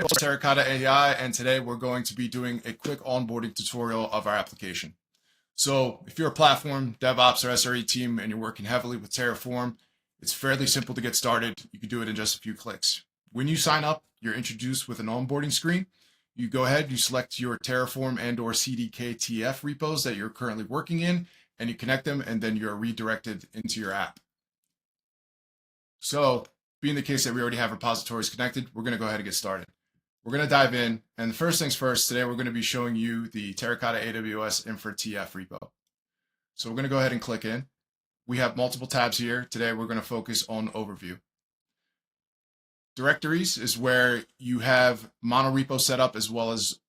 It's Terracotta AI, and today we're going to be doing a quick onboarding tutorial of our application. So if you're a platform, DevOps, or SRE team, and you're working heavily with Terraform, it's fairly simple to get started. You can do it in just a few clicks. When you sign up, you're introduced with an onboarding screen. You go ahead, you select your Terraform and or CDK/TF repos that you're currently working in, and you connect them, and then you're redirected into your app. So being the case that we already have repositories connected, we're going to go ahead and get started. We're going to dive in, and first things first, today we're going to be showing you the Terracotta AWS Infra TF repo. So we're going to go ahead and click in. We have multiple tabs here. Today we're going to focus on overview. Directories is where you have mono repo set up as well as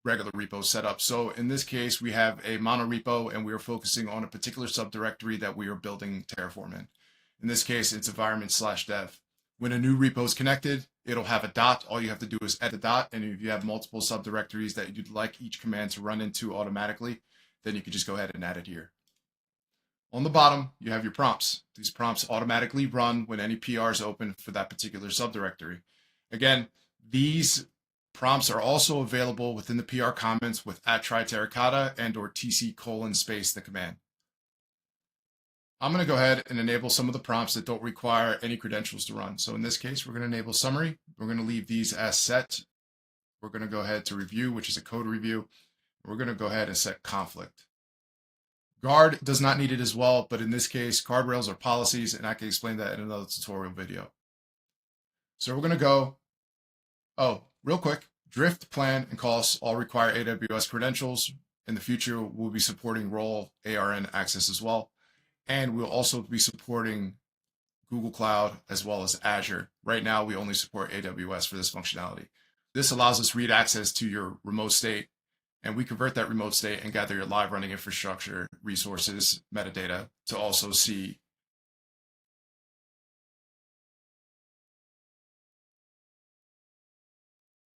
regular repos set up. So in this case, we have a mono repo and we are focusing on a particular subdirectory that we are building Terraform in. In this case, it's environment/dev. When a new repo is connected, it'll have a dot. All you have to do is edit dot. And if you have multiple subdirectories that you'd like each command to run into automatically, then you can just go ahead and add it here. On the bottom, you have your prompts. These prompts automatically run when any PR is open for that particular subdirectory. Again, these prompts are also available within the PR comments with @try_terracotta and or tc:\space the command. I'm going to go ahead and enable some of the prompts that don't require any credentials to run. So in this case, we're going to enable summary. We're going to leave these as set. We're going to go ahead to review, which is a code review. We're going to go ahead and set conflict. Guard does not need it as well, but in this case, guardrails are policies, and I can explain that in another tutorial video. So we're going to go, real quick, drift, plan, and costs all require AWS credentials. In the future, we'll be supporting role ARN access as well. And we'll also be supporting Google Cloud as well as Azure. Right now, we only support AWS for this functionality. This allows us read access to your remote state, and we convert that remote state and gather your live running infrastructure, resources, metadata to also see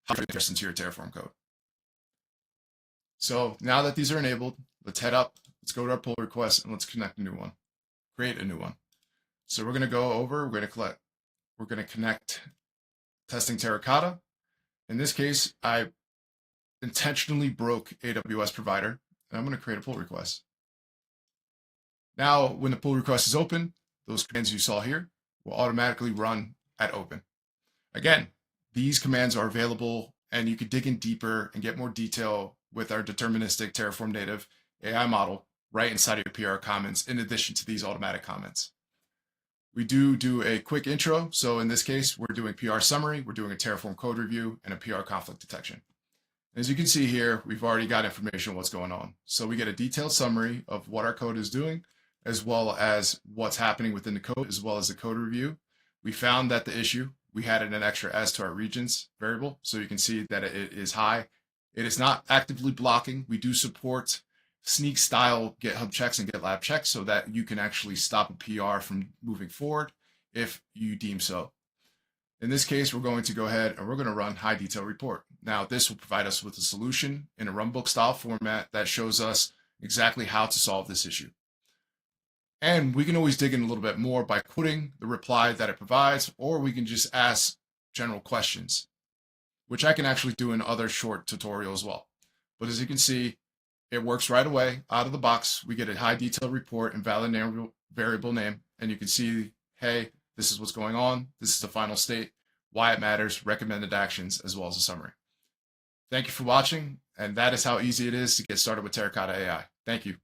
how to get into your Terraform code. So now that these are enabled, let's head up, let's go to our pull request, and let's connect a new one. Create a new one. So we're going to go over, we're going to connect testing Terracotta. In this case, I intentionally broke AWS provider, and I'm going to create a pull request. Now, when the pull request is open, those commands you saw here will automatically run at open. Again, these commands are available, and you can dig in deeper and get more detail with our deterministic Terraform native AI model right inside of your PR comments, in addition to these automatic comments. We do a quick intro. So in this case, we're doing PR summary, we're doing a Terraform code review, and a PR conflict detection. As you can see here, we've already got information on what's going on. So we get a detailed summary of what our code is doing, as well as what's happening within the code, as well as the code review. We found that the issue, we had an extra as to our regions variable. So you can see that it is high. It is not actively blocking. We do support Sneak style GitHub checks and GitLab checks so that you can actually stop a PR from moving forward if you deem so. In this case, we're going to go ahead and we're going to run high detail report. Now, this will provide us with a solution in a runbook style format that shows us exactly how to solve this issue. And we can always dig in a little bit more by quoting the reply that it provides, or we can just ask general questions, which I can actually do in other short tutorials as well. But as you can see, it works right away out of the box. We get a high detail report and valid variable name, and you can see, hey, this is what's going on. This is the final state, why it matters, recommended actions, as well as a summary. Thank you for watching, and that is how easy it is to get started with Terracotta AI. Thank you.